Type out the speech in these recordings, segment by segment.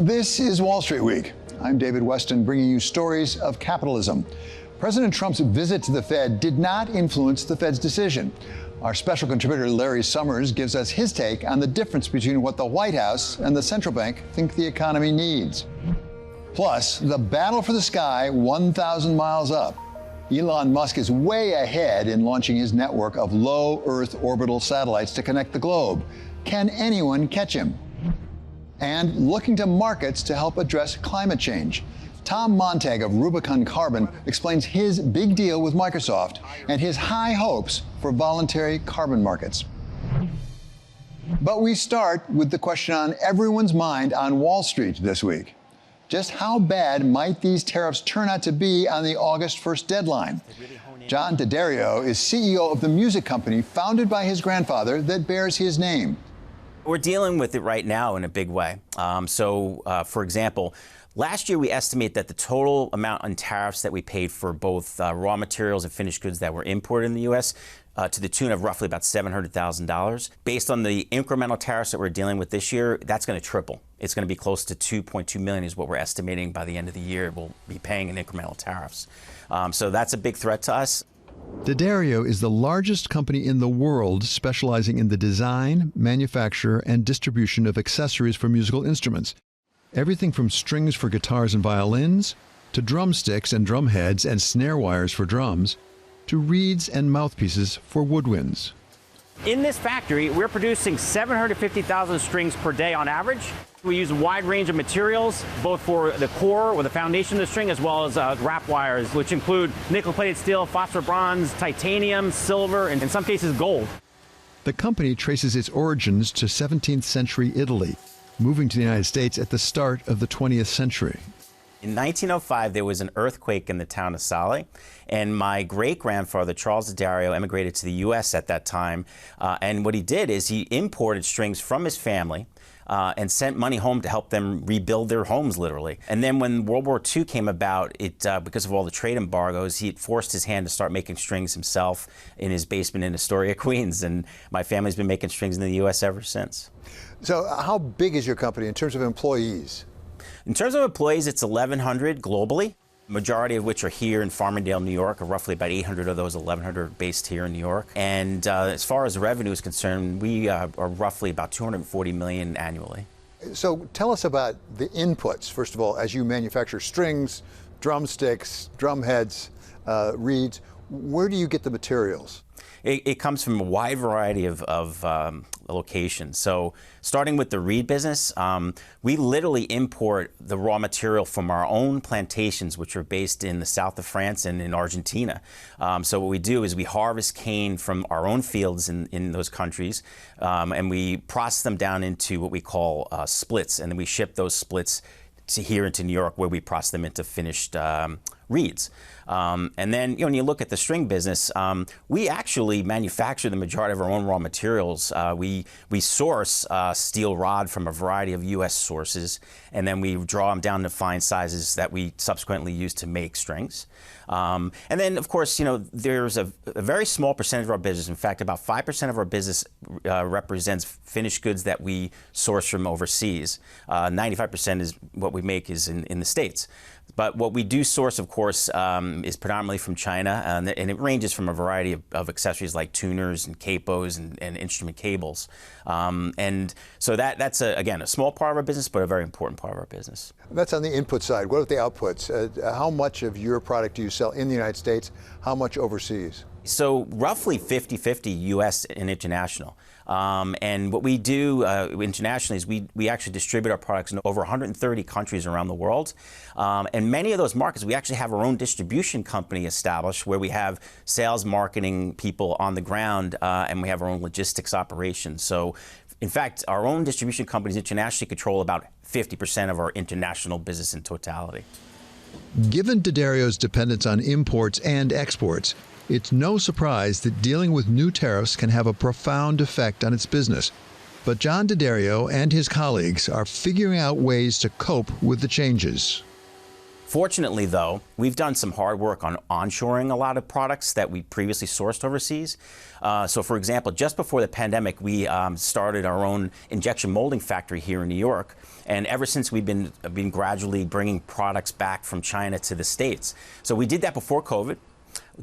This is Wall Street Week. I'm David Weston, bringing you stories of capitalism. President Trump's visit to the Fed did not influence the Fed's decision. Our special contributor Larry Summers gives us his take on the difference between what the White House and the central bank think the economy needs. Plus, the battle for the sky 1,000 miles up. Elon Musk is way ahead in launching his network of low Earth orbital satellites to connect the globe. Can anyone catch him? And looking to markets to help address climate change. Tom Montag of Rubicon Carbon explains his big deal with Microsoft and his high hopes for voluntary carbon markets. But we start with the question on everyone's mind on Wall Street this week. Just how bad might these tariffs turn out to be on the August 1st deadline? John D'Addario is CEO of the music company founded by his grandfather that bears his name. We're dealing with it right now in a big way. For example, last year we estimate that the total amount on tariffs that we paid for both raw materials and finished goods that were imported in the U.S. To the tune of roughly about $700,000. Based on the incremental tariffs that we're dealing with this year, that's going to triple. It's going to be close to $2.2 million is what we're estimating by the end of the year we'll be paying in incremental tariffs. So that's a big threat to us. D'Addario is the largest company in the world specializing in the design, manufacture, and distribution of accessories for musical instruments. Everything from strings for guitars and violins, to drumsticks and drum heads and snare wires for drums, to reeds and mouthpieces for woodwinds. In this factory, we're producing 750,000 strings per day on average. We use a wide range of materials, both for the core or the foundation of the string, as well as wrap wires, which include nickel-plated steel, phosphor bronze, titanium, silver, and in some cases gold. The company traces its origins to 17th century Italy, moving to the United States at the start of the 20th century. In 1905, there was an earthquake in the town of Sale, and my great-grandfather, Charles D'Addario, emigrated to the U.S. at that time. And what he did is he imported strings from his family and sent money home to help them rebuild their homes, literally. And then when World War II came about, because of all the trade embargoes, he forced his hand to start making strings himself in his basement in Astoria, Queens. And my family's been making strings in the U.S. ever since. So how big is your company in terms of employees? In terms of employees, it's 1,100 globally, majority of which are here in Farmingdale, New York, or roughly about 800 of those 1,100 are based here in New York. And as far as revenue is concerned, we are roughly about $240 million annually. So tell us about the inputs, first of all, as you manufacture strings, drumsticks, drum heads, reeds. Where do you get the materials? It comes from a wide variety of locations. So starting with the reed business, we literally import the raw material from our own plantations, which are based in the south of France and in Argentina. So what we do is we harvest cane from our own fields in those countries, and we process them down into what we call splits, and then we ship those splits to here into New York, where we process them into finished reeds. And then, when you look at the string business, we actually manufacture the majority of our own raw materials. We source steel rod from a variety of U.S. sources, and then we draw them down to fine sizes that we subsequently use to make strings. And then, of course, there's a very small percentage of our business. In fact, about 5% of our business represents finished goods that we source from overseas. 95% is what we make is in the States. But what we do source, of course, is predominantly from China, and it ranges from a variety of accessories like tuners and capos and instrument cables. And so that's, again, a small part of our business, but a very important part of our business. That's on the input side. What about the outputs? How much of your product do you sell in the United States? How much overseas? So roughly 50-50 U.S. and international. And what we do internationally is we actually distribute our products in over 130 countries around the world. And many of those markets, we actually have our own distribution company established where we have sales, marketing people on the ground, and we have our own logistics operations. So, in fact, our own distribution companies internationally control about 50% of our international business in totality. Given D'Addario's dependence on imports and exports, it's no surprise that dealing with new tariffs can have a profound effect on its business. But John D'Addario and his colleagues are figuring out ways to cope with the changes. Fortunately, though, we've done some hard work on onshoring a lot of products that we previously sourced overseas. So, for example, just before the pandemic, we started our own injection molding factory here in New York. And ever since, we've been gradually bringing products back from China to the States. So we did that before COVID.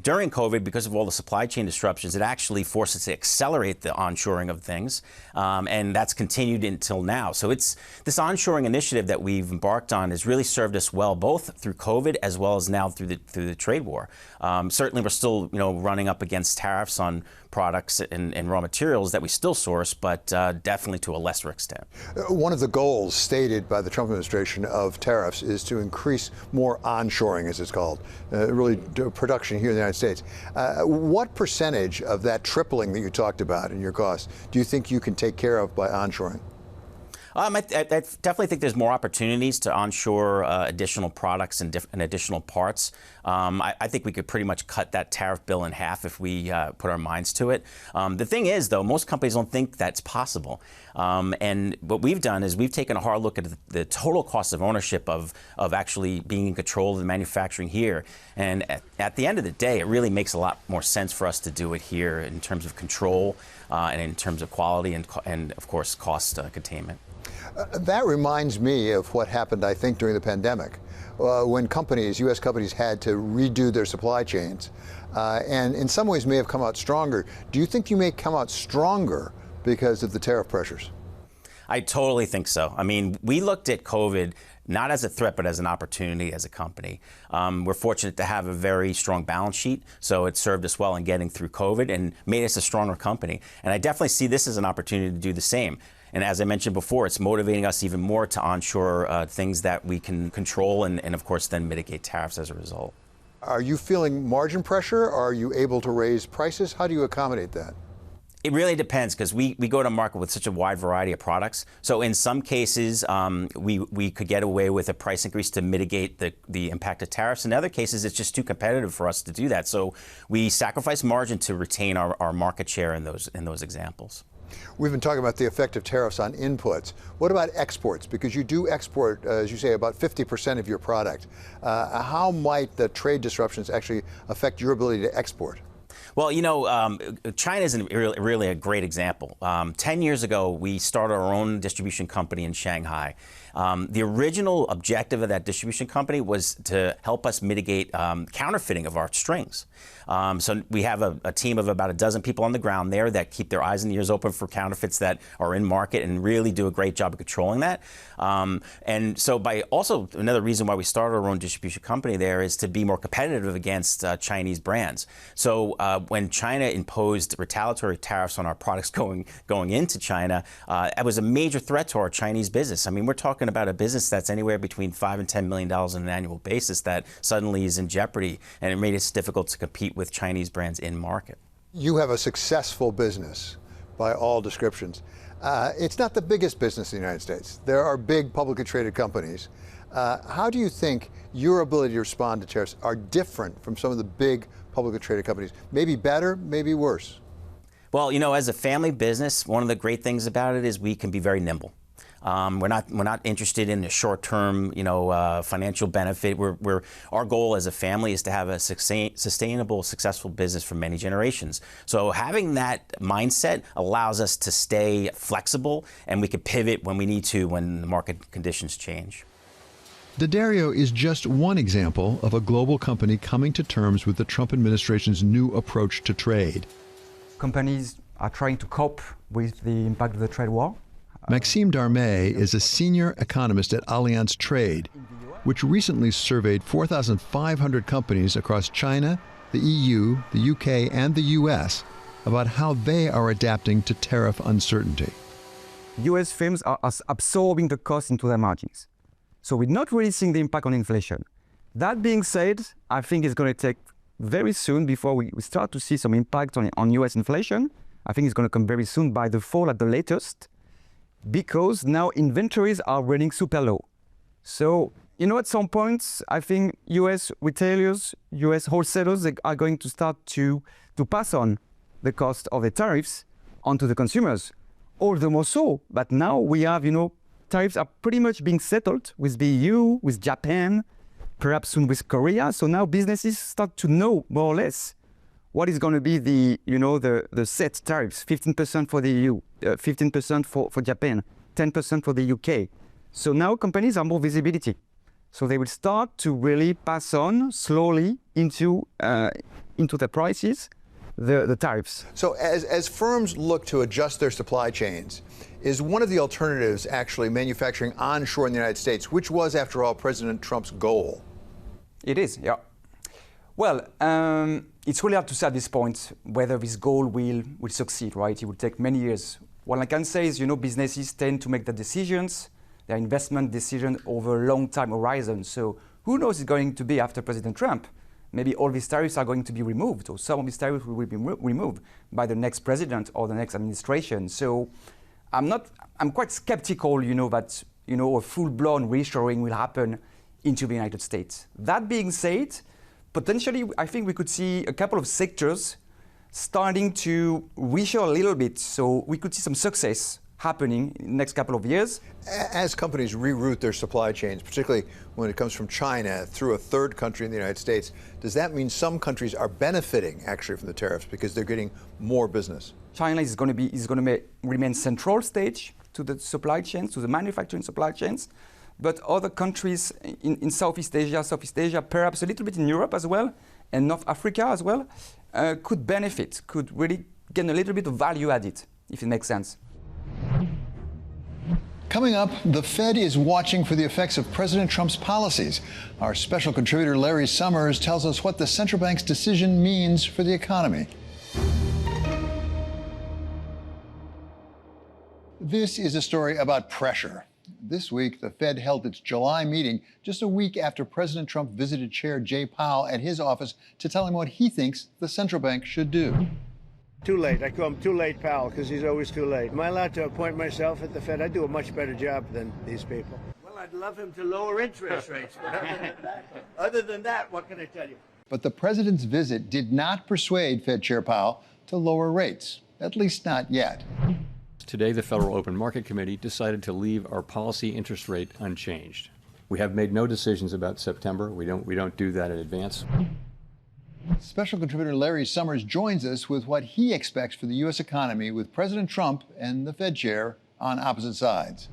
During COVID, because of all the supply chain disruptions, it actually forced us to accelerate the onshoring of things, and that's continued until now. So it's this onshoring initiative that we've embarked on has really served us well, both through COVID as well as now through the trade war. Certainly, we're still running up against tariffs on products and raw materials that we still source, but definitely to a lesser extent. One of the goals stated by the Trump administration of tariffs is to increase more onshoring, as it's called, really production here in the United States. What percentage of that tripling that you talked about in your costs do you think you can take care of by onshoring? I definitely think there's more opportunities to onshore additional products and additional parts. I think we could pretty much cut that tariff bill in half if we put our minds to it. The thing is, though, most companies don't think that's possible. And what we've done is we've taken a hard look at the total cost of ownership of actually being in control of the manufacturing here. And at the end of the day, it really makes a lot more sense for us to do it here in terms of control and in terms of quality and of course, cost containment. That reminds me of what happened, I think, during the pandemic, when U.S. companies had to redo their supply chains, and in some ways may have come out stronger. Do you think you may come out stronger because of the tariff pressures? I totally think so. I mean, we looked at COVID not as a threat, but as an opportunity as a company. We're fortunate to have a very strong balance sheet, so it served us well in getting through COVID and made us a stronger company. And I definitely see this as an opportunity to do the same. And as I mentioned before, it's motivating us even more to onshore things that we can control and, of course, then mitigate tariffs as a result. Are you feeling margin pressure? Are you able to raise prices? How do you accommodate that? It really depends because we go to market with such a wide variety of products. So in some cases, we could get away with a price increase to mitigate the impact of tariffs. In other cases, it's just too competitive for us to do that. So we sacrifice margin to retain our market share in those examples. We've been talking about the effect of tariffs on inputs. What about exports? Because you do export, as you say, about 50% of your product. How might the trade disruptions actually affect your ability to export? Well, China is really a great example. 10 years ago, we started our own distribution company in Shanghai. The original objective of that distribution company was to help us mitigate counterfeiting of our strings. So we have a team of about a dozen people on the ground there that keep their eyes and ears open for counterfeits that are in market and really do a great job of controlling that. And so another reason why we started our own distribution company there is to be more competitive against Chinese brands. So when China imposed retaliatory tariffs on our products going into China, it was a major threat to our Chinese business. I mean, we're talking about a business that's anywhere between $5 and $10 million on an annual basis that suddenly is in jeopardy, and it made it difficult to compete with Chinese brands in market. You have a successful business by all descriptions. It's not the biggest business in the United States. There are big publicly traded companies. How do you think your ability to respond to tariffs are different from some of the big publicly traded companies? Maybe better, maybe worse? Well, as a family business, one of the great things about it is we can be very nimble. We're not interested in the short-term, financial benefit. Our goal as a family is to have a sustainable, successful business for many generations. So having that mindset allows us to stay flexible, and we can pivot when we need to when the market conditions change. D'Addario is just one example of a global company coming to terms with the Trump administration's new approach to trade. Companies are trying to cope with the impact of the trade war. Maxime Darmé is a senior economist at Allianz Trade, which recently surveyed 4,500 companies across China, the EU, the UK, and the US about how they are adapting to tariff uncertainty. US firms are absorbing the cost into their margins. So we're not really seeing the impact on inflation. That being said, I think it's going to take very soon before we start to see some impact on US inflation. I think it's going to come very soon, by the fall at the latest, because now inventories are running super low. So, at some point, I think US retailers, US wholesalers, they are going to start to pass on the cost of the tariffs onto the consumers. All the more so, but now we have, tariffs are pretty much being settled with the EU, with Japan, perhaps soon with Korea. So now businesses start to know more or less what is going to be the set tariffs, 15% for the EU, 15% for Japan, 10% for the UK. So now companies have more visibility. So they will start to really pass on slowly into the prices, the tariffs. So as firms look to adjust their supply chains, is one of the alternatives actually manufacturing onshore in the United States, which was, after all, President Trump's goal? It is, yeah. Well, it's really hard to say at this point whether this goal will succeed, right? It will take many years. What I can say is, businesses tend to make the decisions, their investment decisions over a long time horizon. So who knows it's going to be after President Trump? Maybe all these tariffs are going to be removed, or some of these tariffs will be removed by the next president or the next administration. So I'm quite skeptical, that, a full-blown reshoring will happen into the United States. That being said, potentially, I think we could see a couple of sectors starting to reshore a little bit. So we could see some success happening in the next couple of years. As companies reroute their supply chains, particularly when it comes from China through a third country in the United States, does that mean some countries are benefiting actually from the tariffs because they're getting more business? China is going to remain central stage to the supply chains, to the manufacturing supply chains. But other countries in Southeast Asia, perhaps a little bit in Europe as well, and North Africa as well, could benefit, could really gain a little bit of value added, if it makes sense. Coming up, the Fed is watching for the effects of President Trump's policies. Our special contributor Larry Summers tells us what the central bank's decision means for the economy. This is a story about pressure. This week, the Fed held its July meeting just a week after President Trump visited Chair Jay Powell at his office to tell him what he thinks the central bank should do. Too late. I call him Too Late Powell because he's always too late. Am I allowed to appoint myself at the Fed? I do a much better job than these people. Well, I'd love him to lower interest rates. But other than that, what can I tell you? But the president's visit did not persuade Fed Chair Powell to lower rates, at least not yet. Today, the Federal Open Market Committee decided to leave our policy interest rate unchanged. We have made no decisions about September. We don't do that in advance. Special contributor Larry Summers joins us with what he expects for the U.S. economy with President Trump and the Fed chair on opposite sides.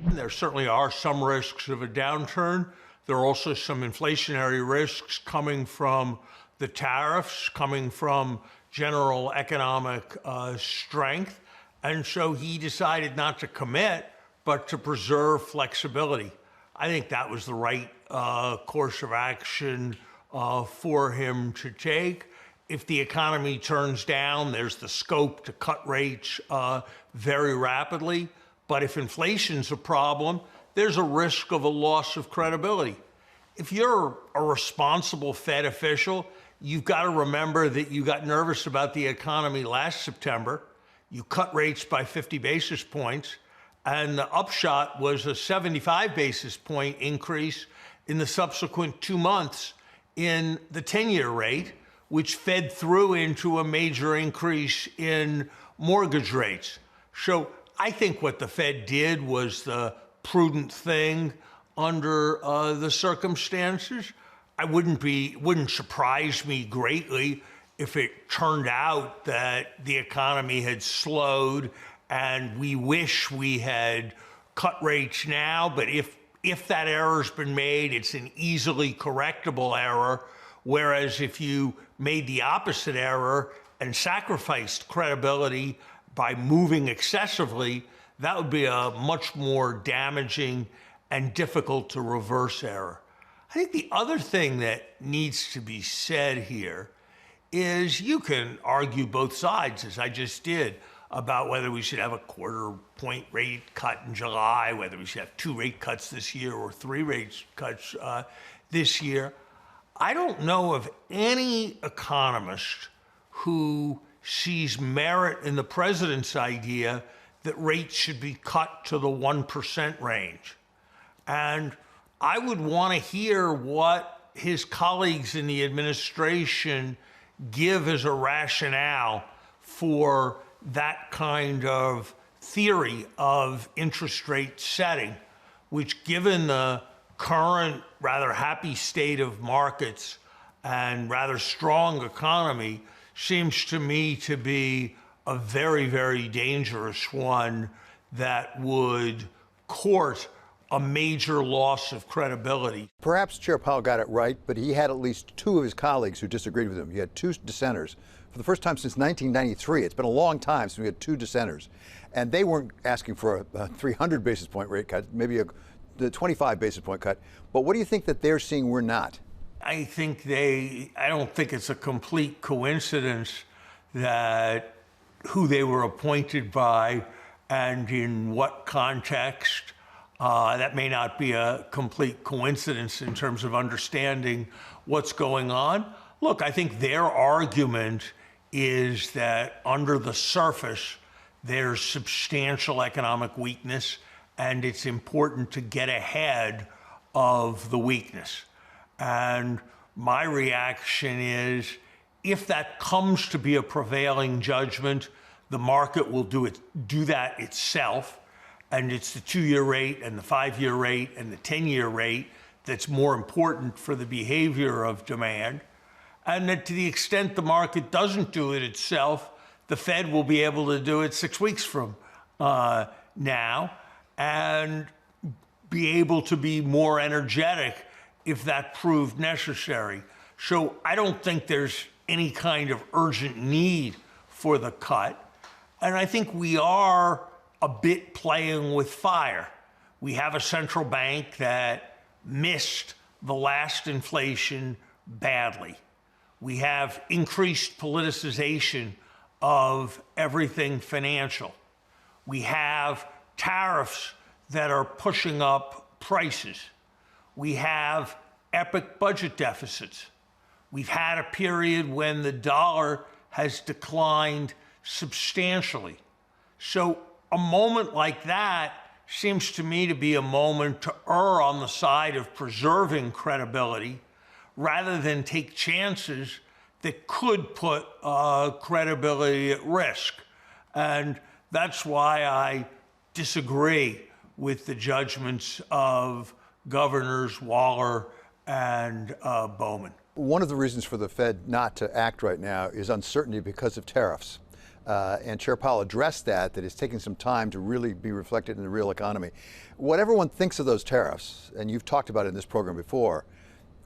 There certainly are some risks of a downturn. There are also some inflationary risks coming from the tariffs, coming from general economic strength. And so he decided not to commit, but to preserve flexibility. I think that was the right course of action for him to take. If the economy turns down, there's the scope to cut rates very rapidly. But if inflation's a problem, there's a risk of a loss of credibility. If you're a responsible Fed official, you've got to remember that you got nervous about the economy last September. You cut rates by 50 basis points, and the upshot was a 75 basis point increase in the subsequent 2 months in the 10-year rate, which fed through into a major increase in mortgage rates. So I think what the Fed did was the prudent thing under the circumstances. It wouldn't surprise me greatly if it turned out that the economy had slowed and we wish we had cut rates now, but if that error's been made, it's an easily correctable error, whereas if you made the opposite error and sacrificed credibility by moving excessively, that would be a much more damaging and difficult to reverse error. I think the other thing that needs to be said here is you can argue both sides, as I just did, about whether we should have a quarter-point rate cut in July, whether we should have 2 rate cuts this year or 3 rate cuts this year. I don't know of any economist who sees merit in the president's idea that rates should be cut to the 1% range. And I would want to hear what his colleagues in the administration give as a rationale for that kind of theory of interest rate setting, which, given the current rather happy state of markets and rather strong economy seems to me to be a very, very dangerous one that would court a major loss of credibility. Perhaps Chair Powell got it right, but he had at least two of his colleagues who disagreed with him. He had two dissenters. For the first time since 1993, it's been a long time since we had two dissenters. And they weren't asking for a 300 basis point rate cut, maybe the 25 basis point cut. But what do you think that they're seeing we're not? I don't think it's a complete coincidence that who they were appointed by and in what context. That may not be a complete coincidence in terms of understanding what's going on. Look, I think their argument is that under the surface, there's substantial economic weakness, and it's important to get ahead of the weakness. And my reaction is, if that comes to be a prevailing judgment, the market will do that itself. And it's the 2-year rate and the 5-year rate and the 10-year rate that's more important for the behavior of demand. And that to the extent the market doesn't do it itself, the Fed will be able to do it 6 weeks from now and be able to be more energetic if that proved necessary. So I don't think there's any kind of urgent need for the cut. And I think we are a bit playing with fire. We have a central bank that missed the last inflation badly. We have increased politicization of everything financial. We have tariffs that are pushing up prices. We have epic budget deficits. We've had a period when the dollar has declined substantially. So a moment like that seems to me to be a moment to err on the side of preserving credibility rather than take chances that could put credibility at risk. And that's why I disagree with the judgments of Governors Waller and Bowman. One of the reasons for the Fed not to act right now is uncertainty because of tariffs. And Chair Powell addressed that it's taking some time to really be reflected in the real economy. What everyone thinks of those tariffs, and you've talked about it in this program before,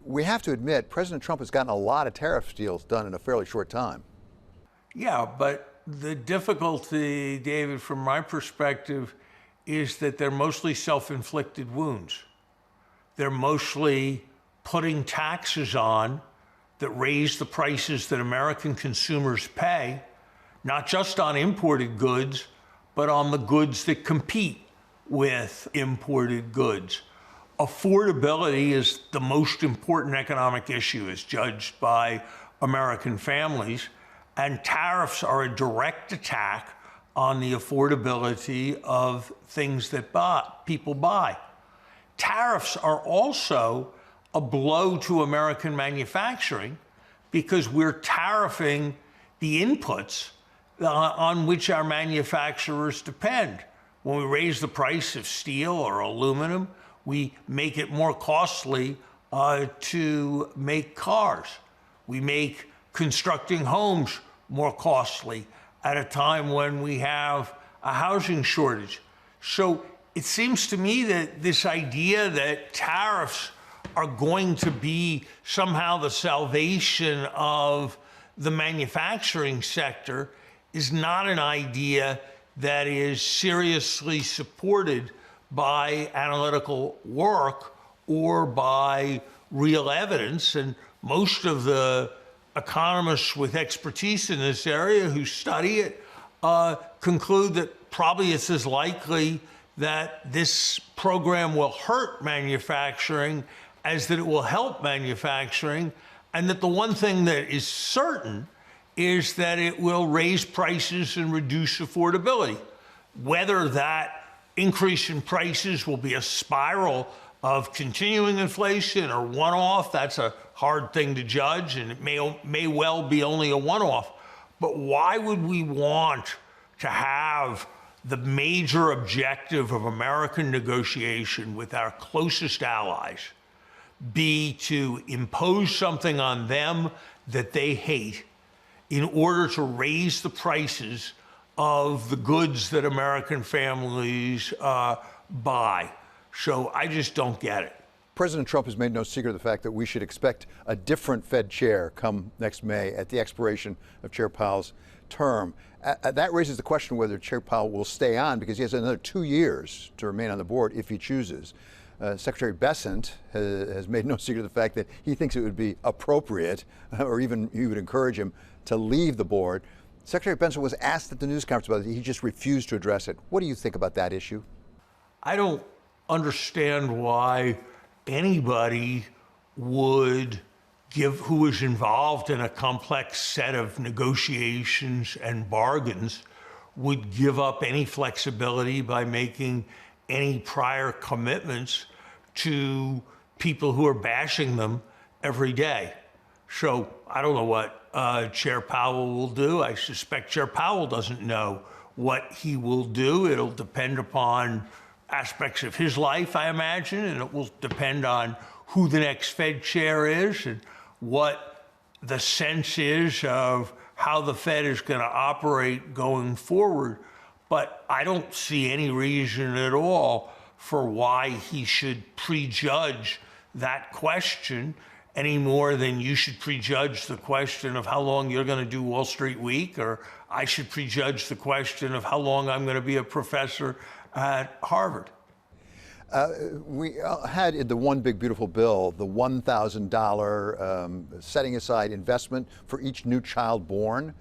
we have to admit President Trump has gotten a lot of tariff deals done in a fairly short time. Yeah, but the difficulty, David, from my perspective, is that they're mostly self-inflicted wounds. They're mostly putting taxes on that raise the prices that American consumers pay, not just on imported goods, but on the goods that compete with imported goods. Affordability is the most important economic issue as judged by American families, and tariffs are a direct attack on the affordability of things that people buy. Tariffs are also a blow to American manufacturing because we're tariffing the inputs on which our manufacturers depend. When we raise the price of steel or aluminum, we make it more costly to make cars. We make constructing homes more costly at a time when we have a housing shortage. So it seems to me that this idea that tariffs are going to be somehow the salvation of the manufacturing sector is not an idea that is seriously supported by analytical work or by real evidence. And most of the economists with expertise in this area who study it conclude that probably it's as likely that this program will hurt manufacturing as that it will help manufacturing, and that the one thing that is certain is that it will raise prices and reduce affordability. Whether that increase in prices will be a spiral of continuing inflation or one-off, that's a hard thing to judge, and it may well be only a one-off. But why would we want to have the major objective of American negotiation with our closest allies be to impose something on them that they hate in order to raise the prices of the goods that American families buy. So I just don't get it. President Trump has made no secret of the fact that we should expect a different Fed chair come next May at the expiration of Chair Powell's term. That raises the question whether Chair Powell will stay on, because he has another 2 years to remain on the board if he chooses. Secretary Bessent has made no secret of the fact that he thinks it would be appropriate, or even he would encourage him to leave the board. Secretary Bessent was asked at the news conference about it. He just refused to address it. What do you think about that issue? I don't understand why anybody would who is involved in a complex set of negotiations and bargains would give up any flexibility by making any prior commitments to people who are bashing them every day. So I don't know what Chair Powell will do. I suspect Chair Powell doesn't know what he will do. It'll depend upon aspects of his life, I imagine, and it will depend on who the next Fed chair is and what the sense is of how the Fed is going to operate going forward. But I don't see any reason at all for why he should prejudge that question any more than you should prejudge the question of how long you're going to do Wall Street Week, or I should prejudge the question of how long I'm going to be a professor at Harvard. We had in the One Big Beautiful Bill the $1,000 setting aside investment for each new child born.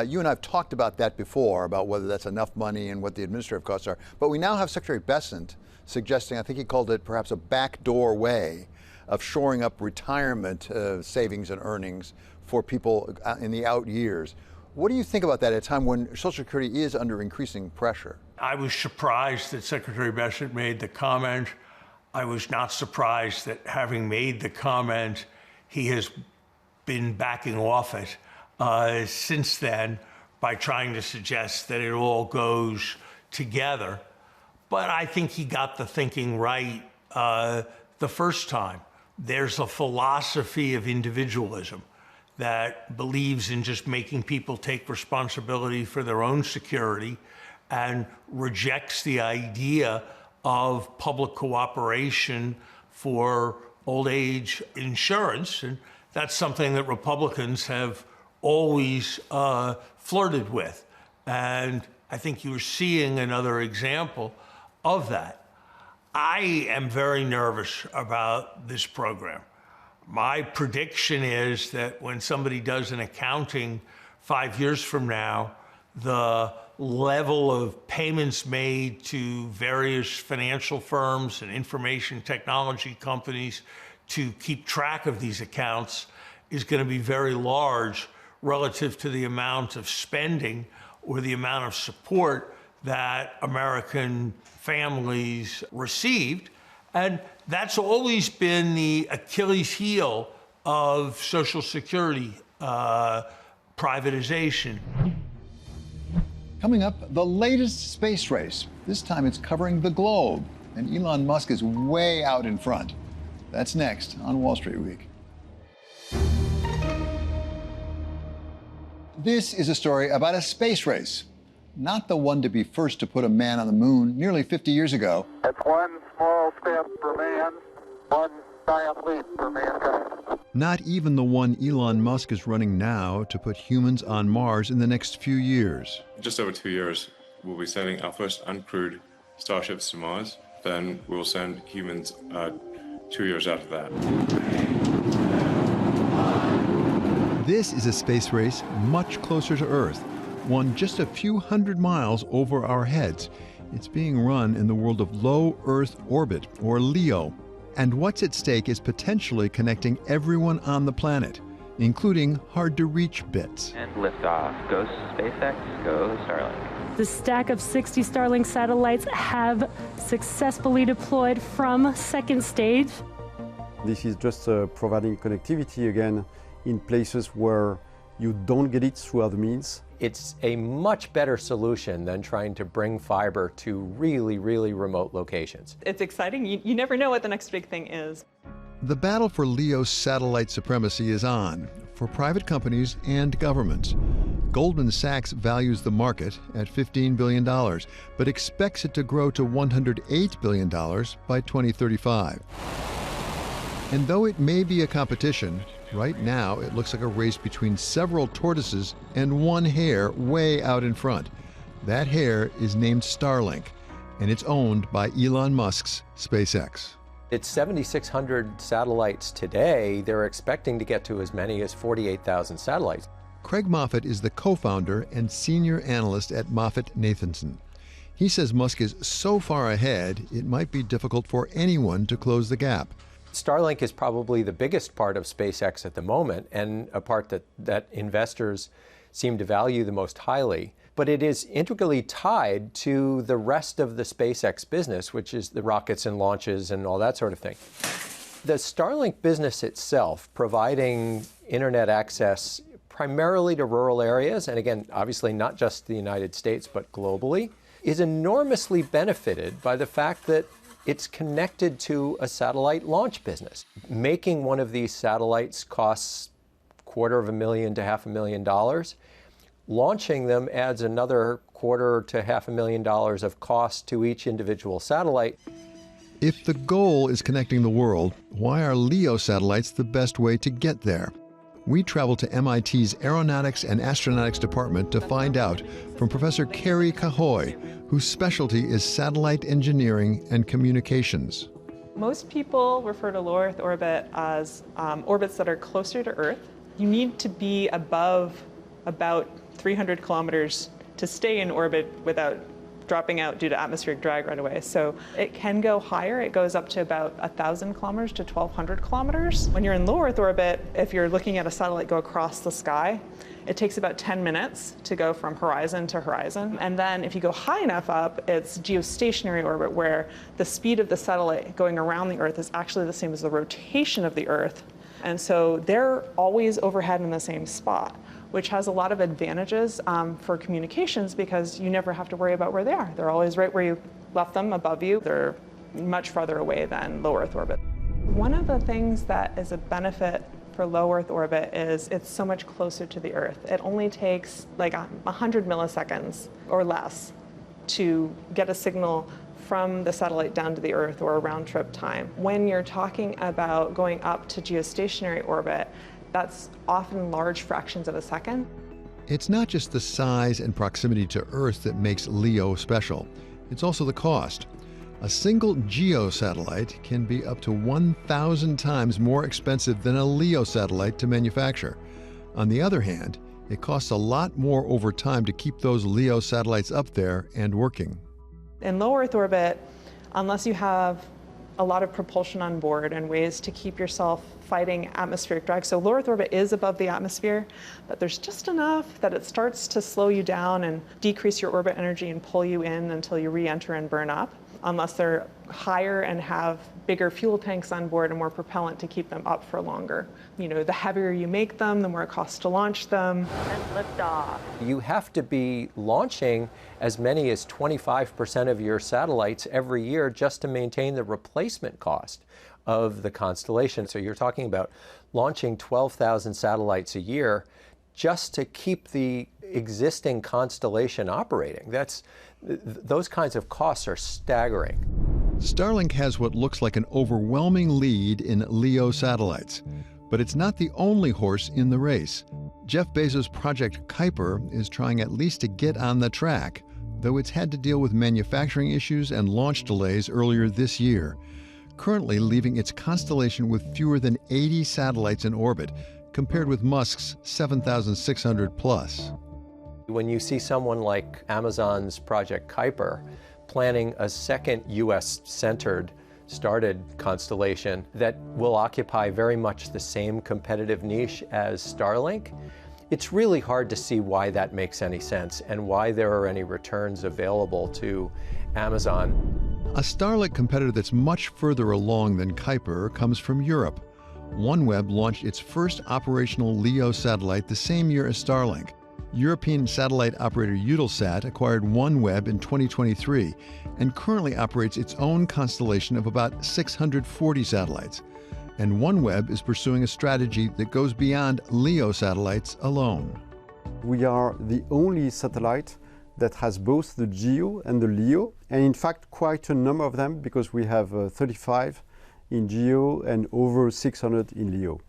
You and I have talked about that before, about whether that's enough money and what the administrative costs are. But we now have Secretary Bessent suggesting, I think he called it perhaps a backdoor way of shoring up retirement savings and earnings for people in the out years. What do you think about that at a time when Social Security is under increasing pressure? I was surprised that Secretary Bessent made the comment. I was not surprised that, having made the comment, he has been backing off it since then by trying to suggest that it all goes together. But I think he got the thinking right the first time. There's a philosophy of individualism that believes in just making people take responsibility for their own security and rejects the idea of public cooperation for old age insurance. And that's something that Republicans have always flirted with. And I think you're seeing another example of that. I am very nervous about this program. My prediction is that when somebody does an accounting 5 years from now, the level of payments made to various financial firms and information technology companies to keep track of these accounts is going to be very large relative to the amount of spending or the amount of support that American families received. And that's always been the Achilles heel of Social Security privatization. Coming up, the latest space race. This time it's covering the globe, and Elon Musk is way out in front. That's next on Wall Street Week. This is a story about a space race, not the one to be first to put a man on the moon nearly 50 years ago. It's one small step for man, one giant leap for mankind. Not even the one Elon Musk is running now to put humans on Mars in the next few years. Just over 2 years, we'll be sending our first uncrewed starships to Mars. Then we'll send humans 2 years after that. This is a space race much closer to Earth, one just a few hundred miles over our heads. It's being run in the world of low Earth orbit, or LEO. And what's at stake is potentially connecting everyone on the planet, including hard-to-reach bits. And liftoff. Go SpaceX, go Starlink. The stack of 60 Starlink satellites have successfully deployed from second stage. This is just providing connectivity again in places where you don't get it through other means. It's a much better solution than trying to bring fiber to really, really remote locations. It's exciting. You never know what the next big thing is. The battle for LEO satellite supremacy is on, for private companies and governments. Goldman Sachs values the market at $15 billion, but expects it to grow to $108 billion by 2035. And though it may be a competition, right now it looks like a race between several tortoises and one hare way out in front. That hare is named Starlink, and it's owned by Elon Musk's SpaceX. It's 7,600 satellites today. They're expecting to get to as many as 48,000 satellites. Craig Moffett is the co-founder and senior analyst at MoffettNathanson. He says Musk is so far ahead, it might be difficult for anyone to close the gap. Starlink is probably the biggest part of SpaceX at the moment, and a part that investors seem to value the most highly. But it is integrally tied to the rest of the SpaceX business, which is the rockets and launches and all that sort of thing. The Starlink business itself, providing internet access primarily to rural areas, and again, obviously not just the United States, but globally, is enormously benefited by the fact that it's connected to a satellite launch business. Making one of these satellites costs $250,000 to $500,000. Launching them adds another $250,000 to $500,000 of cost to each individual satellite. If the goal is connecting the world, why are LEO satellites the best way to get there? We traveled to MIT's Aeronautics and Astronautics Department to find out from Professor Kerri Cahoy, whose specialty is satellite engineering and communications. Most people refer to low Earth orbit as orbits that are closer to Earth. You need to be above about 300 kilometers to stay in orbit without dropping out due to atmospheric drag right away. So it can go higher. It goes up to about 1,000 kilometers to 1,200 kilometers. When you're in low Earth orbit, if you're looking at a satellite go across the sky, it takes about 10 minutes to go from horizon to horizon. And then if you go high enough up, it's geostationary orbit, where the speed of the satellite going around the Earth is actually the same as the rotation of the Earth. And so they're always overhead in the same spot, which has a lot of advantages for communications, because you never have to worry about where they are. They're always right where you left them, above you. They're much farther away than low Earth orbit. One of the things that is a benefit for low Earth orbit is it's so much closer to the Earth. It only takes like 100 milliseconds or less to get a signal from the satellite down to the Earth, or a round trip time. When you're talking about going up to geostationary orbit, that's often large fractions of a second. It's not just the size and proximity to Earth that makes LEO special. It's also the cost. A single GEO satellite can be up to 1,000 times more expensive than a LEO satellite to manufacture. On the other hand, it costs a lot more over time to keep those LEO satellites up there and working. In low Earth orbit, unless you have a lot of propulsion on board and ways to keep yourself fighting atmospheric drag. So low Earth orbit is above the atmosphere, but there's just enough that it starts to slow you down and decrease your orbit energy and pull you in until you re-enter and burn up, unless they're higher and have bigger fuel tanks on board and more propellant to keep them up for longer. You know, the heavier you make them, the more it costs to launch them. And lift off. You have to be launching as many as 25% of your satellites every year just to maintain the replacement cost of the constellation. So you're talking about launching 12,000 satellites a year just to keep the existing constellation operating. Those kinds of costs are staggering. Starlink has what looks like an overwhelming lead in LEO satellites, but it's not the only horse in the race. Jeff Bezos' Project Kuiper is trying at least to get on the track, though it's had to deal with manufacturing issues and launch delays earlier this year, currently leaving its constellation with fewer than 80 satellites in orbit, compared with Musk's 7,600 plus. When you see someone like Amazon's Project Kuiper planning a second US-centered started constellation that will occupy very much the same competitive niche as Starlink, it's really hard to see why that makes any sense and why there are any returns available to Amazon. A Starlink competitor that's much further along than Kuiper comes from Europe. OneWeb launched its first operational LEO satellite the same year as Starlink. European satellite operator Eutelsat acquired OneWeb in 2023 and currently operates its own constellation of about 640 satellites. And OneWeb is pursuing a strategy that goes beyond LEO satellites alone. We are the only satellite that has both the GEO and the LEO, and in fact quite a number of them, because we have 35 in GEO and over 600 in LEO.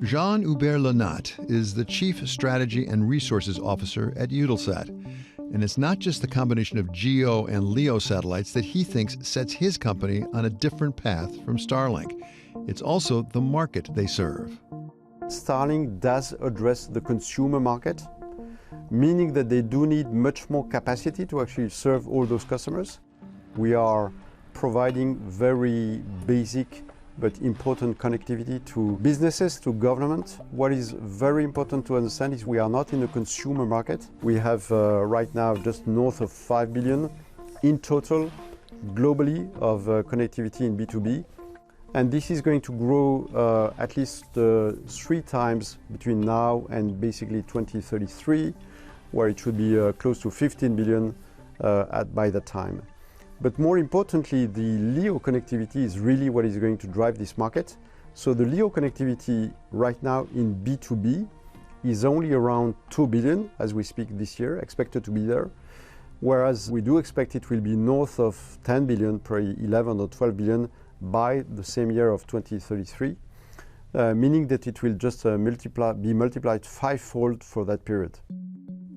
Jean-Hubert Lenat is the Chief Strategy and Resources Officer at Eutelsat. And it's not just the combination of GEO and LEO satellites that he thinks sets his company on a different path from Starlink. It's also the market they serve. Starlink does address the consumer market, meaning that they do need much more capacity to actually serve all those customers. We are providing very basic but important connectivity to businesses, to government. What is very important to understand is we are not in the consumer market. We have right now just north of 5 billion in total globally of connectivity in B2B. And this is going to grow at least 3 times between now and basically 2033, where it should be close to 15 billion by that time. But more importantly, the LEO connectivity is really what is going to drive this market. So the LEO connectivity right now in B2B is only around 2 billion as we speak this year, expected to be there. Whereas we do expect it will be north of 10 billion, probably 11 or 12 billion by the same year of 2033, meaning that it will just be multiplied 5-fold for that period.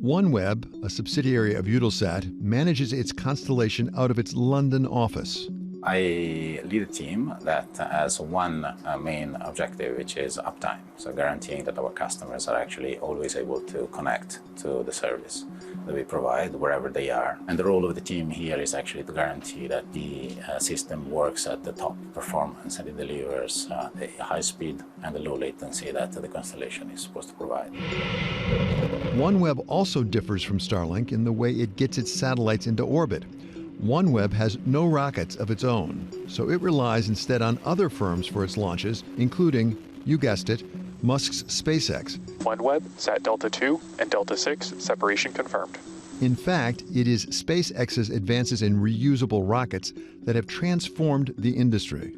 OneWeb, a subsidiary of Eutelsat, manages its constellation out of its London office. I lead a team that has one main objective, which is uptime. So guaranteeing that our customers are actually always able to connect to the service that we provide wherever they are. And the role of the team here is actually to guarantee that the system works at the top performance and it delivers the high speed and the low latency that the constellation is supposed to provide. OneWeb also differs from Starlink in the way it gets its satellites into orbit. OneWeb has no rockets of its own, so it relies instead on other firms for its launches, including, you guessed it, Musk's SpaceX. OneWeb, Sat Delta 2 and Delta 6, separation confirmed. In fact, it is SpaceX's advances in reusable rockets that have transformed the industry.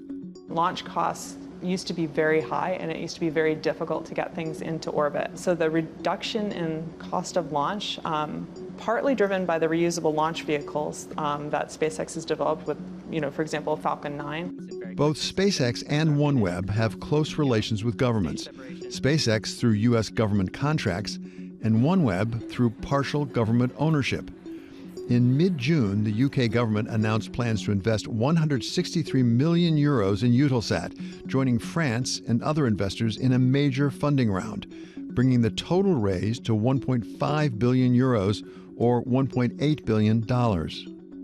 Launch costs used to be very high, and it used to be very difficult to get things into orbit. So the reduction in cost of launch, partly driven by the reusable launch vehicles that SpaceX has developed with, for example, Falcon 9. Both SpaceX and OneWeb have close relations with governments. SpaceX through U.S. government contracts, and OneWeb through partial government ownership. In mid-June, the UK government announced plans to invest 163 million euros in Eutelsat, joining France and other investors in a major funding round, bringing the total raise to 1.5 billion euros or $1.8 billion.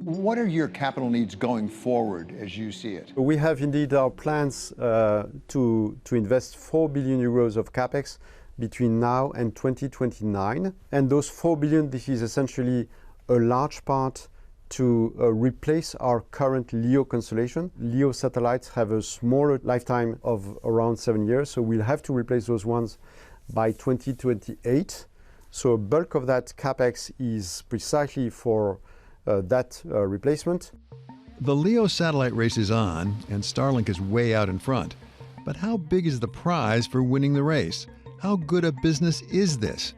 What are your capital needs going forward as you see it? We have indeed our plans to invest 4 billion euros of capex between now and 2029. And those 4 billion, this is essentially a large part to replace our current LEO constellation. LEO satellites have a smaller lifetime of around 7 years, so we'll have to replace those ones by 2028. So a bulk of that capex is precisely for that replacement. The LEO satellite race is on, and Starlink is way out in front. But how big is the prize for winning the race? How good a business is this?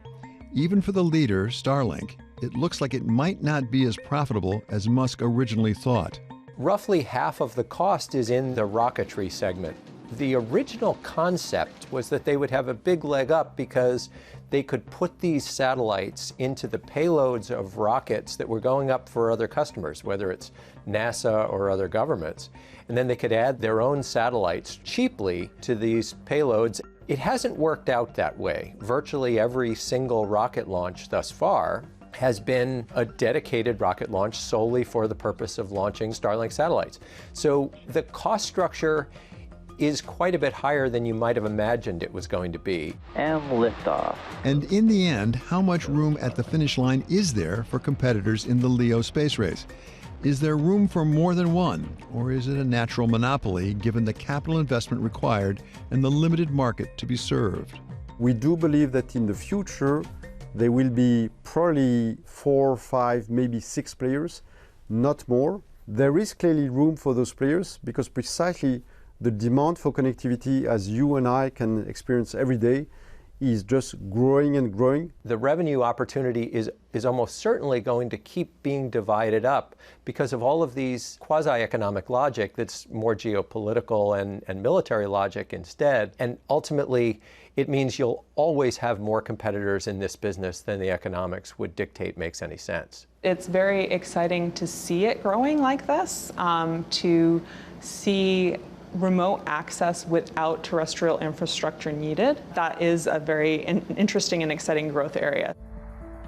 Even for the leader, Starlink, it looks like it might not be as profitable as Musk originally thought. Roughly half of the cost is in the rocketry segment. The original concept was that they would have a big leg up because they could put these satellites into the payloads of rockets that were going up for other customers, whether it's NASA or other governments. And then they could add their own satellites cheaply to these payloads. It hasn't worked out that way. Virtually every single rocket launch thus far has been a dedicated rocket launch solely for the purpose of launching Starlink satellites. So the cost structure is quite a bit higher than you might have imagined it was going to be. And liftoff. And in the end, how much room at the finish line is there for competitors in the LEO space race? Is there room for more than one, or is it a natural monopoly given the capital investment required and the limited market to be served? We do believe that in the future there will be probably 4, 5, maybe 6 players, not more. There is clearly room for those players because precisely the demand for connectivity, as you and I can experience every day, is just growing and growing. The revenue opportunity is almost certainly going to keep being divided up because of all of these quasi-economic logic that's more geopolitical and military logic instead. And ultimately, it means you'll always have more competitors in this business than the economics would dictate makes any sense. It's very exciting to see it growing like this, to see remote access without terrestrial infrastructure needed. That is a very interesting and exciting growth area.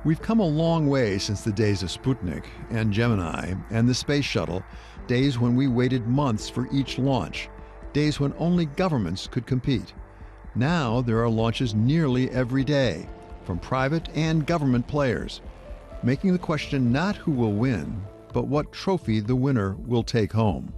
We've come a long way since the days of Sputnik and Gemini and the space shuttle, days when we waited months for each launch, days when only governments could compete. Now there are launches nearly every day, from private and government players, making the question not who will win, but what trophy the winner will take home.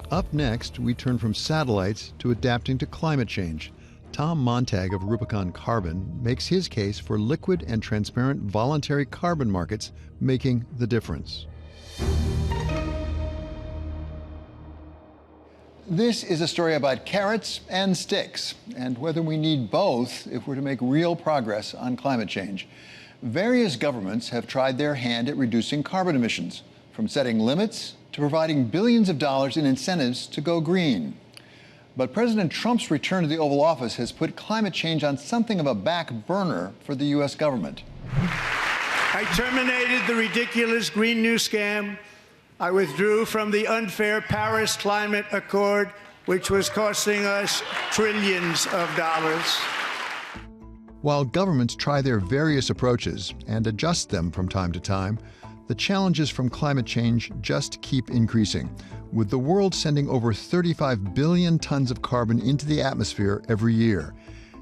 Up next, we turn from satellites to adapting to climate change. Tom Montag of Rubicon Carbon makes his case for liquid and transparent voluntary carbon markets making the difference. This is a story about carrots and sticks, and whether we need both if we're to make real progress on climate change. Various governments have tried their hand at reducing carbon emissions, from setting limits to providing billions of dollars in incentives to go green. But President Trump's return to the Oval Office has put climate change on something of a back burner for the U.S. government. I terminated the ridiculous Green New Scam. I withdrew from the unfair Paris Climate Accord, which was costing us trillions of dollars. While governments try their various approaches and adjust them from time to time, the challenges from climate change just keep increasing, with the world sending over 35 billion tons of carbon into the atmosphere every year,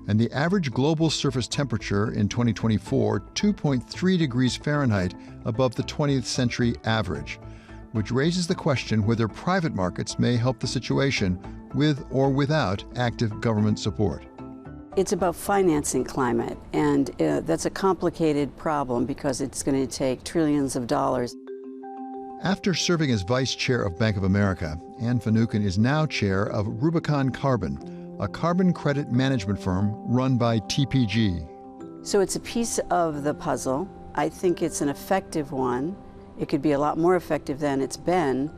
and the average global surface temperature in 2024 2.3 degrees Fahrenheit above the 20th century average, which raises the question whether private markets may help the situation with or without active government support. It's about financing climate, and that's a complicated problem because it's going to take trillions of dollars. After serving as vice chair of Bank of America, Ann Finucane is now chair of Rubicon Carbon, a carbon credit management firm run by TPG. So it's a piece of the puzzle. I think it's an effective one. It could be a lot more effective than it's been.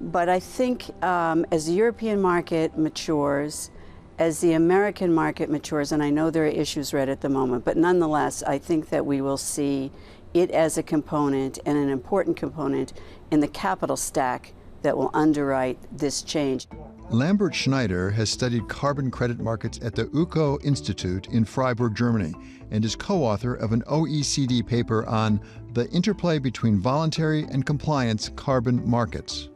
But I think as the European market matures, as the American market matures, and I know there are issues right at the moment, but nonetheless, I think that we will see it as a component and an important component in the capital stack that will underwrite this change. Lambert Schneider has studied carbon credit markets at the UCO Institute in Freiburg, Germany, and is co-author of an OECD paper on the interplay between voluntary and compliance carbon markets.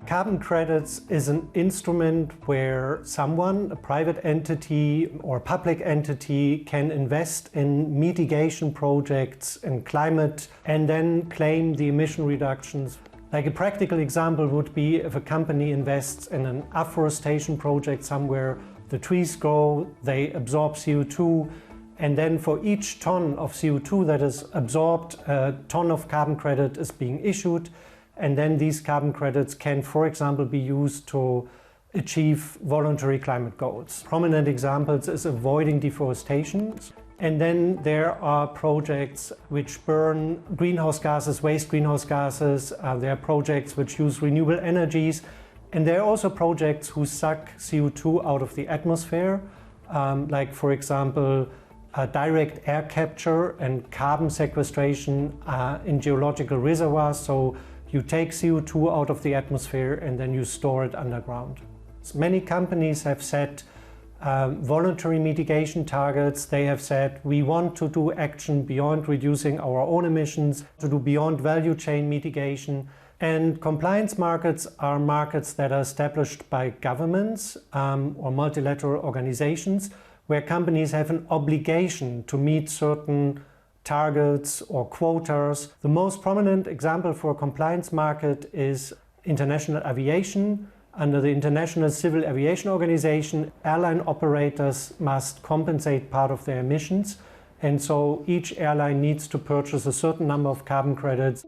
Carbon credits is an instrument where someone, a private entity or public entity, can invest in mitigation projects in climate and then claim the emission reductions. Like a practical example would be if a company invests in an afforestation project somewhere, the trees grow, they absorb CO2, and then for each ton of CO2 that is absorbed, a ton of carbon credit is being issued. And then these carbon credits can, for example, be used to achieve voluntary climate goals. Prominent examples is avoiding deforestation. And then there are projects which burn greenhouse gases, waste greenhouse gases. There are projects which use renewable energies. And there are also projects who suck CO2 out of the atmosphere, like, for example, direct air capture and carbon sequestration in geological reservoirs. So you take CO2 out of the atmosphere and then you store it underground. So many companies have set voluntary mitigation targets. They have said, we want to do action beyond reducing our own emissions, to do beyond value chain mitigation. And compliance markets are markets that are established by governments or multilateral organizations where companies have an obligation to meet certain targets or quotas. The most prominent example for a compliance market is international aviation. Under the International Civil Aviation Organization, airline operators must compensate part of their emissions, and so each airline needs to purchase a certain number of carbon credits.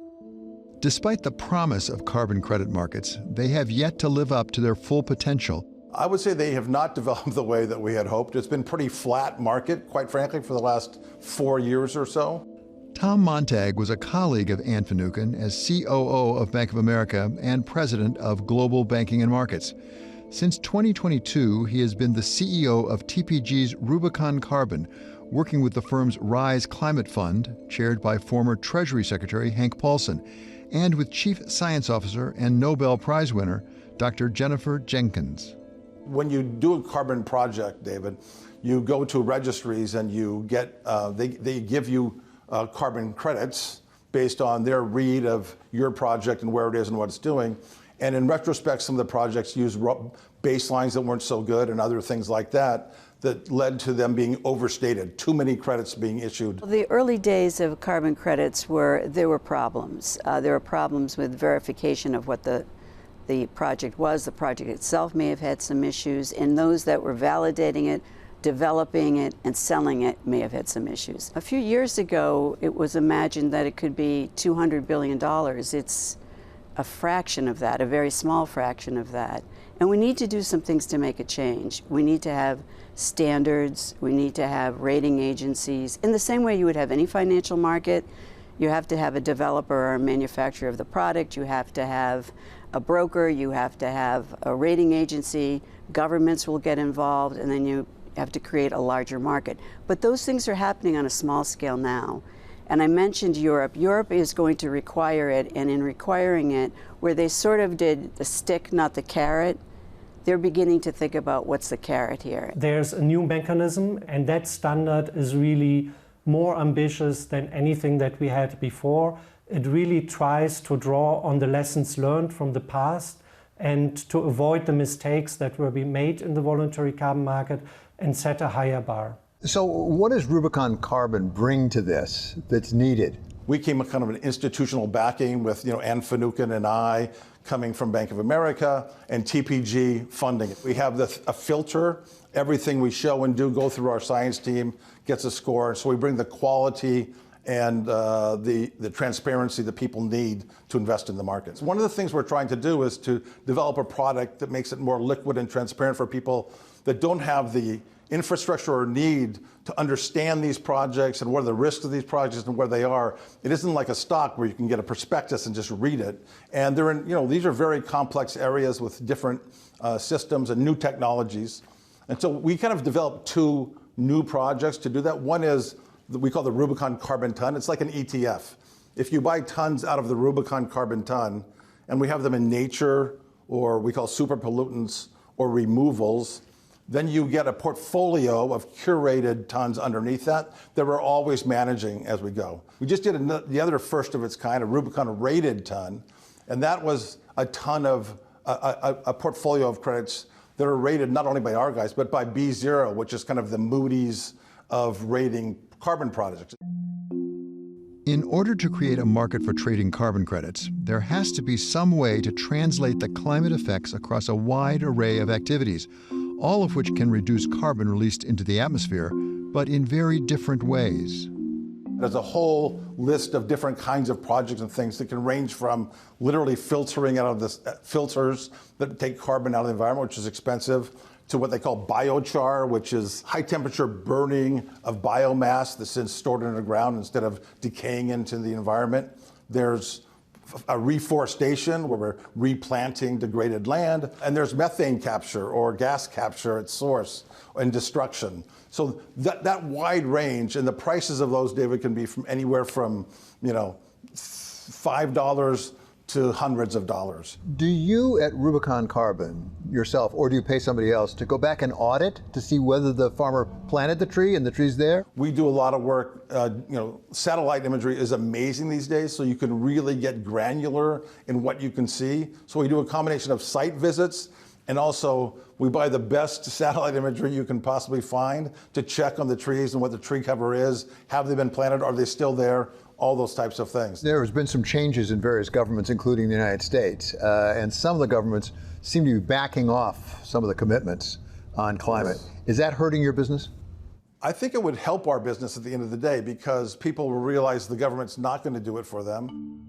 Despite the promise of carbon credit markets, they have yet to live up to their full potential. I would say they have not developed the way that we had hoped. It's been a pretty flat market, quite frankly, for the last 4 years or so. Tom Montag was a colleague of Ann Finucane as COO of Bank of America and president of Global Banking and Markets. Since 2022, he has been the CEO of TPG's Rubicon Carbon, working with the firm's Rise Climate Fund, chaired by former Treasury Secretary Hank Paulson, and with Chief Science Officer and Nobel Prize winner, Dr. Jennifer Jenkins. When you do a carbon project, David, you go to registries and you get, they give you carbon credits based on their read of your project and where it is and what it's doing. And in retrospect, some of the projects use baselines that weren't so good and other things like that that led to them being overstated, too many credits being issued. The early days of carbon credits there were problems. There were problems with verification of what the project was. The project itself may have had some issues, and those that were validating it, developing it, and selling it may have had some issues. A few years ago, it was imagined that it could be $200 billion. It's a fraction of that, a very small fraction of that. And we need to do some things to make a change. We need to have standards, we need to have rating agencies. In the same way you would have any financial market, you have to have a developer or a manufacturer of the product, you have to have a broker, you have to have a rating agency, governments will get involved, and then you have to create a larger market. But those things are happening on a small scale now. And I mentioned Europe. Europe is going to require it, and in requiring it, where they sort of did the stick, not the carrot, they're beginning to think about what's the carrot here. There's a new mechanism, and that standard is really more ambitious than anything that we had before. It really tries to draw on the lessons learned from the past and to avoid the mistakes that were being made in the voluntary carbon market and set a higher bar. So what does Rubicon Carbon bring to this that's needed? We came with kind of an institutional backing with, Ann Finucane and I coming from Bank of America and TPG funding. We have a filter. Everything we show and do go through our science team, gets a score. So we bring the quality and the transparency that people need to invest in the markets. One of the things we're trying to do is to develop a product that makes it more liquid and transparent for people that don't have the infrastructure or need to understand these projects and what are the risks of these projects and where they are. It isn't like a stock where you can get a prospectus and just read it. And they're in, these are very complex areas with different systems and new technologies. And so we kind of developed two new projects to do that. One is we call the Rubicon Carbon Ton. It's like an ETF. If you buy tons out of the Rubicon Carbon Ton, and we have them in nature, or we call super pollutants or removals, then you get a portfolio of curated tons underneath that we're always managing as we go. We just did the other first of its kind, a Rubicon rated ton, and that was a ton of a portfolio of credits that are rated not only by our guys, but by B0, which is kind of the Moody's of rating carbon projects. In order to create a market for trading carbon credits, there has to be some way to translate the climate effects across a wide array of activities, all of which can reduce carbon released into the atmosphere, but in very different ways. There's a whole list of different kinds of projects and things that can range from literally filtering out of the filters that take carbon out of the environment, which is expensive, to what they call biochar, which is high temperature burning of biomass that's stored underground instead of decaying into the environment. There's a reforestation where we're replanting degraded land, and there's methane capture or gas capture at source and destruction. So that wide range, and the prices of those, David, can be from anywhere from $5 to hundreds of dollars. Do you at Rubicon Carbon yourself, or do you pay somebody else to go back and audit to see whether the farmer planted the tree and the tree's there? We do a lot of work. Satellite imagery is amazing these days, so you can really get granular in what you can see. So we do a combination of site visits And also, we buy the best satellite imagery you can possibly find to check on the trees and what the tree cover is. Have they been planted? Are they still there? All those types of things. There has been some changes in various governments, including the United States, and some of the governments seem to be backing off some of the commitments on climate. Is that hurting your business? I think it would help our business at the end of the day because people will realize the government's not going to do it for them.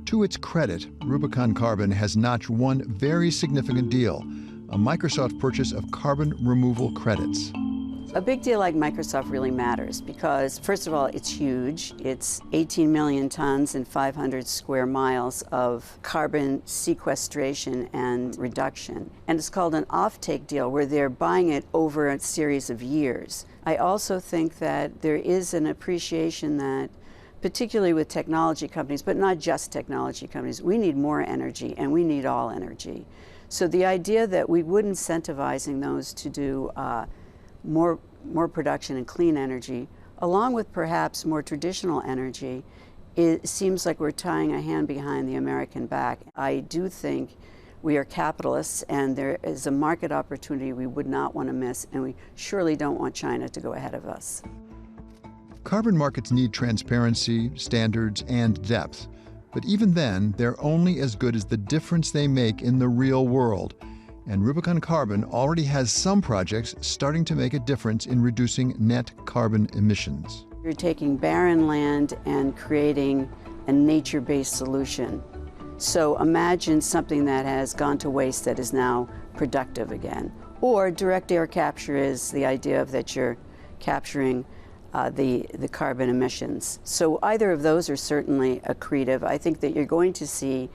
To its credit, Rubicon Carbon has notched one very significant deal, a Microsoft purchase of carbon removal credits. A big deal like Microsoft really matters because, first of all, it's huge. It's 18 million tons and 500 square miles of carbon sequestration and reduction. And it's called an offtake deal where they're buying it over a series of years. I also think that there is an appreciation that, particularly with technology companies, but not just technology companies, we need more energy and we need all energy. So the idea that we would incentivizing those to do more production and clean energy, along with perhaps more traditional energy, it seems like we're tying a hand behind the American back. I do think we are capitalists and there is a market opportunity we would not want to miss, and we surely don't want China to go ahead of us. Carbon markets need transparency, standards, and depth. But even then, they're only as good as the difference they make in the real world. And Rubicon Carbon already has some projects starting to make a difference in reducing net carbon emissions. You're taking barren land and creating a nature-based solution. So imagine something that has gone to waste that is now productive again. Or direct air capture is the idea of that you're capturing the carbon emissions. So either of those are certainly accretive. I think that you're going to see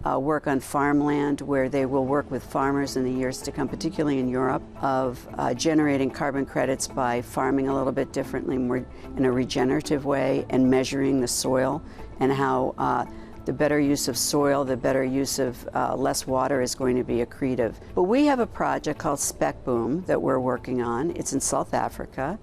work on farmland where they will work with farmers in the years to come, particularly in Europe, of generating carbon credits by farming a little bit differently, more in a regenerative way, and measuring the soil and how the better use of soil, the better use of less water is going to be accretive. But we have a project called Spec Boom that we're working on. It's in South Africa.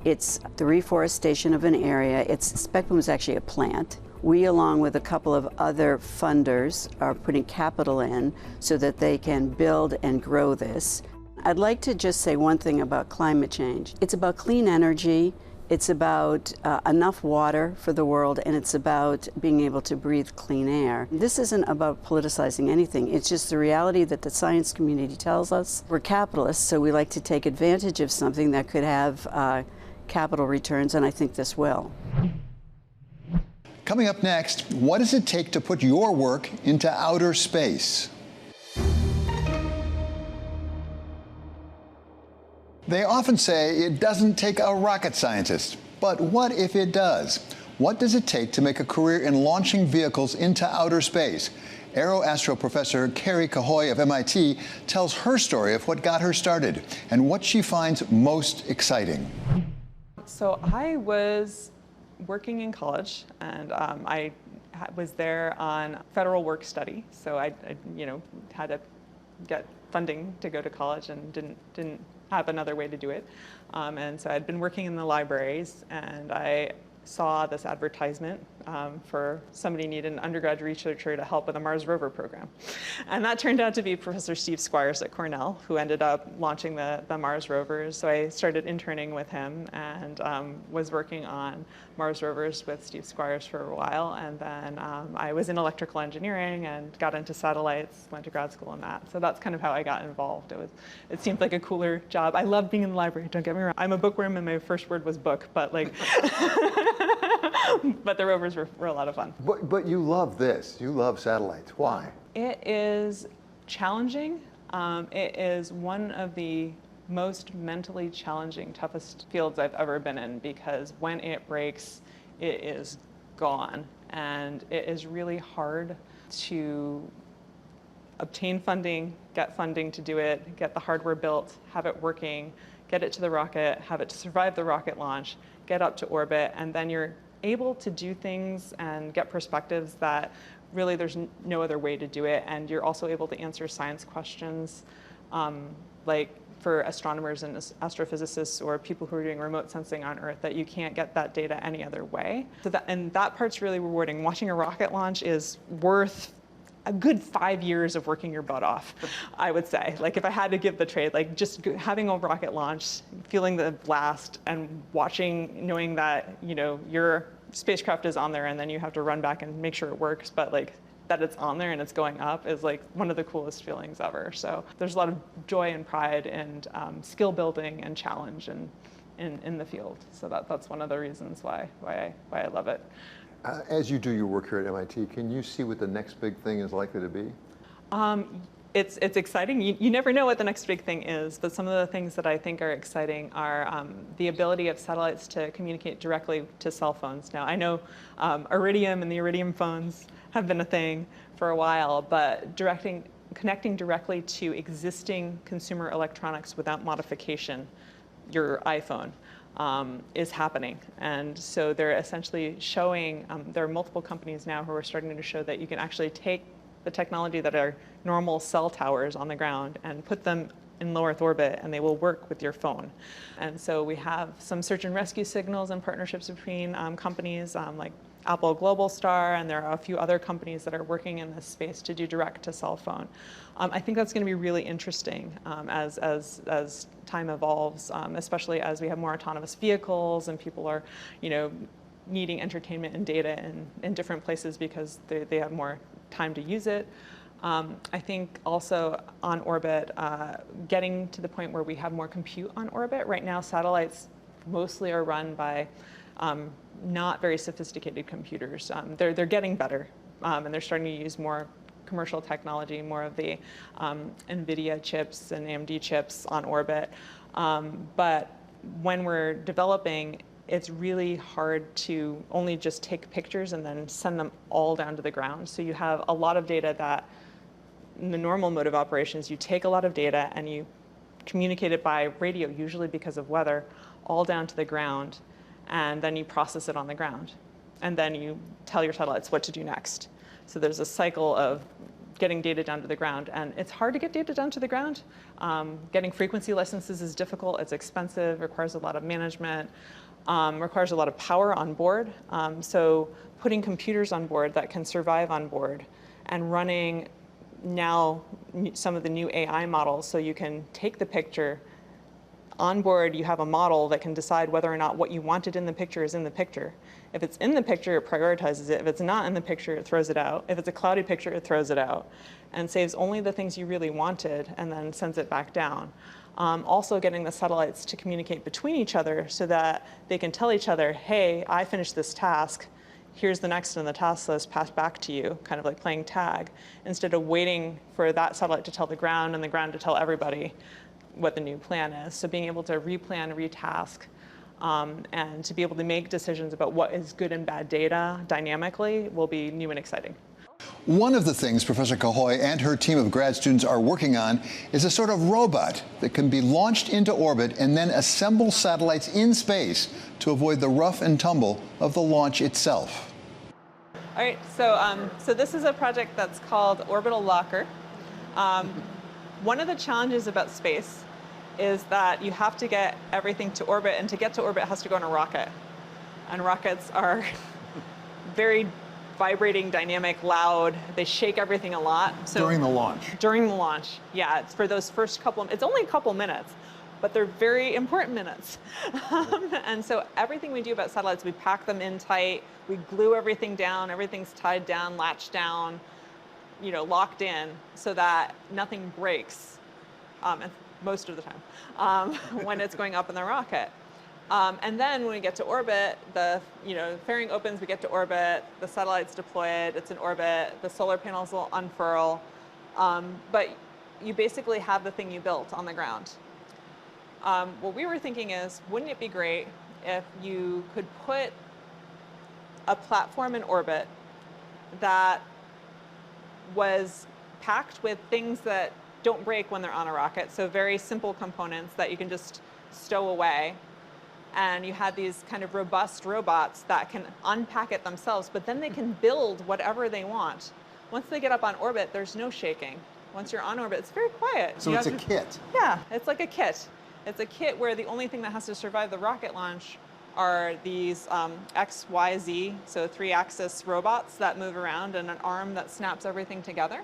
It's the reforestation of an area. Spec Boom is actually a plant. We, along with a couple of other funders, are putting capital in so that they can build and grow this. I'd like to just say one thing about climate change. It's about clean energy, it's about enough water for the world, and it's about being able to breathe clean air. This isn't about politicizing anything. It's just the reality that the science community tells us. We're capitalists, so we like to take advantage of something that could have capital returns, and I think this will. Coming up next, what does it take to put your work into outer space? They often say it doesn't take a rocket scientist, but what if it does? What does it take to make a career in launching vehicles into outer space? Aeroastro professor Kerri Cahoy of MIT tells her story of what got her started and what she finds most exciting. So I was working in college, and I was there on federal work study. So I had to get funding to go to college and didn't have another way to do it. And so I'd been working in the libraries, and I saw this advertisement for somebody needed an undergraduate researcher to help with a Mars rover program. And that turned out to be Professor Steve Squires at Cornell, who ended up launching the Mars rovers. So I started interning with him and was working on Mars rovers with Steve Squires for a while. And then I was in electrical engineering and got into satellites, went to grad school in that. So that's kind of how I got involved. It seemed like a cooler job. I love being in the library, don't get me wrong. I'm a bookworm and my first word was book, but like, but the rovers were a lot of fun. But you love this. You love satellites. Why? It is challenging. It is one of the most mentally challenging, toughest fields I've ever been in, because when it breaks, it is gone. And it is really hard to obtain funding, get funding to do it, get the hardware built, have it working, get it to the rocket, have it to survive the rocket launch, get up to orbit, and then you're able to do things and get perspectives that really there's no other way to do it. And you're also able to answer science questions, like for astronomers and astrophysicists or people who are doing remote sensing on Earth, that you can't get that data any other way. So that part's really rewarding. Watching a rocket launch is worth a good 5 years of working your butt off, I would say. Like if I had to give the trade, like just having a rocket launch, feeling the blast and watching, knowing that, you know, your spacecraft is on there and then you have to run back and make sure it works, but like that it's on there and it's going up is like one of the coolest feelings ever. So there's a lot of joy and pride and skill building and challenge in the field. So that's one of the reasons why I love it. As you do your work here at MIT, can you see what the next big thing is likely to be? It's exciting. You never know what the next big thing is, but some of the things that I think are exciting are the ability of satellites to communicate directly to cell phones. Now, I know Iridium and the Iridium phones have been a thing for a while, but connecting directly to existing consumer electronics without modification, your iPhone, is happening. And so they're essentially showing, there are multiple companies now who are starting to show that you can actually take the technology that are normal cell towers on the ground and put them in low Earth orbit and they will work with your phone. And so we have some search and rescue signals and partnerships between companies like Apple Global Star, and there are a few other companies that are working in this space to do direct to cell phone. I think that's going to be really interesting as time evolves, especially as we have more autonomous vehicles and people are, you know, needing entertainment and data in different places because they have more time to use it. I think also on orbit, getting to the point where we have more compute on orbit. Right now, satellites mostly are run by not very sophisticated computers. They're getting better, and they're starting to use more commercial technology, more of the NVIDIA chips and AMD chips on orbit. But when we're developing, it's really hard to only just take pictures and then send them all down to the ground. So you have a lot of data that, in the normal mode of operations, you take a lot of data and you communicate it by radio, usually because of weather, all down to the ground, and then you process it on the ground. And then you tell your satellites what to do next. So there's a cycle of getting data down to the ground, and it's hard to get data down to the ground. Getting frequency licenses is difficult, it's expensive, requires a lot of management, requires a lot of power on board. So putting computers on board that can survive on board and running now some of the new AI models, so you can take the picture on board, you have a model that can decide whether or not what you wanted in the picture is in the picture. If it's in the picture, it prioritizes it. If it's not in the picture, it throws it out. If it's a cloudy picture, it throws it out and saves only the things you really wanted and then sends it back down. Also getting the satellites to communicate between each other so that they can tell each other, hey, I finished this task. Here's the next on the task list, passed back to you, kind of like playing tag, instead of waiting for that satellite to tell the ground and the ground to tell everybody what the new plan is. So being able to replan, retask, and to be able to make decisions about what is good and bad data dynamically will be new and exciting. One of the things Professor Cahoy and her team of grad students are working on is a sort of robot that can be launched into orbit and then assemble satellites in space to avoid the rough and tumble of the launch itself. All right, so this is a project that's called Orbital Locker. One of the challenges about space is that you have to get everything to orbit, and to get to orbit it has to go on a rocket. And rockets are very vibrating, dynamic, loud. They shake everything a lot. So during the launch? During the launch, yeah. It's for those first couple, it's only a couple minutes, but they're very important minutes. And so everything we do about satellites, we pack them in tight, we glue everything down, everything's tied down, latched down, you know, locked in so that nothing breaks, most of the time, when it's going up in the rocket. And then when we get to orbit, the fairing opens, we get to orbit, the satellite's deployed, it's in orbit, the solar panels will unfurl, but you basically have the thing you built on the ground. What we were thinking is, wouldn't it be great if you could put a platform in orbit that was packed with things that don't break when they're on a rocket, so very simple components that you can just stow away. And you had these kind of robust robots that can unpack it themselves, but then they can build whatever they want. Once they get up on orbit, there's no shaking. Once you're on orbit, it's very quiet. So it's a kit. Yeah, it's like a kit. It's a kit where the only thing that has to survive the rocket launch are these XYZ, so 3-axis robots that move around and an arm that snaps everything together.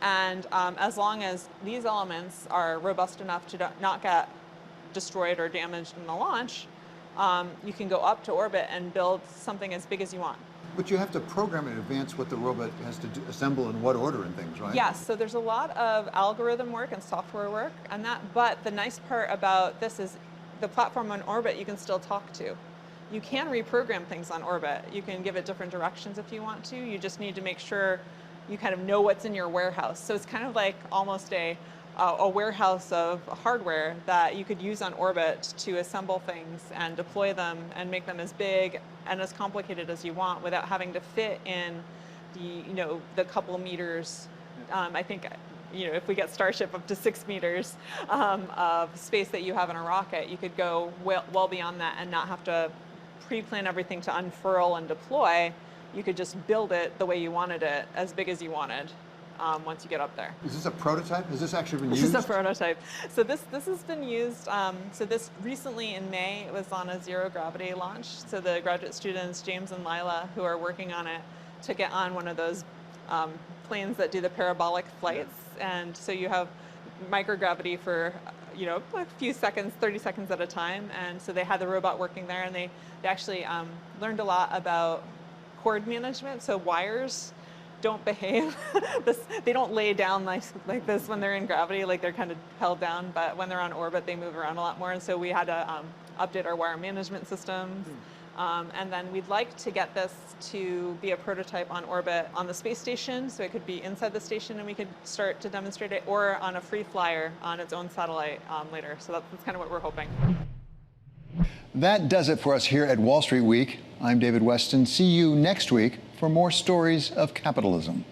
And as long as these elements are robust enough to not get destroyed or damaged in the launch, you can go up to orbit and build something as big as you want. But you have to program in advance what the robot has to assemble in what order and things, right? Yes, so there's a lot of algorithm work and software work and that, but the nice part about this is the platform on orbit you can still talk to. You can reprogram things on orbit. You can give it different directions if you want to. You just need to make sure you kind of know what's in your warehouse. So it's kind of like almost a warehouse of hardware that you could use on orbit to assemble things and deploy them and make them as big and as complicated as you want without having to fit in the couple of meters. I think if we get Starship up to 6 meters of space that you have in a rocket, you could go well beyond that and not have to pre-plan everything to unfurl and deploy. You could just build it the way you wanted it, as big as you wanted, once you get up there. Is this a prototype? Has this actually been used? This is a prototype. So this has been used. So this recently in May, it was on a zero gravity launch. So the graduate students, James and Lila, who are working on it, took it on one of those planes that do the parabolic flights. And so you have microgravity for a few seconds, 30 seconds at a time. And so they had the robot working there, and they actually learned a lot about cord management. So wires don't behave. They don't lay down like this when they're in gravity, like they're kind of held down, but when they're on orbit, they move around a lot more. And so we had to update our wire management systems. And then we'd like to get this to be a prototype on orbit on the space station, so it could be inside the station and we could start to demonstrate it, or on a free flyer on its own satellite later. So that's kind of what we're hoping. That does it for us here at Wall Street Week. I'm David Weston. See you next week for more stories of capitalism.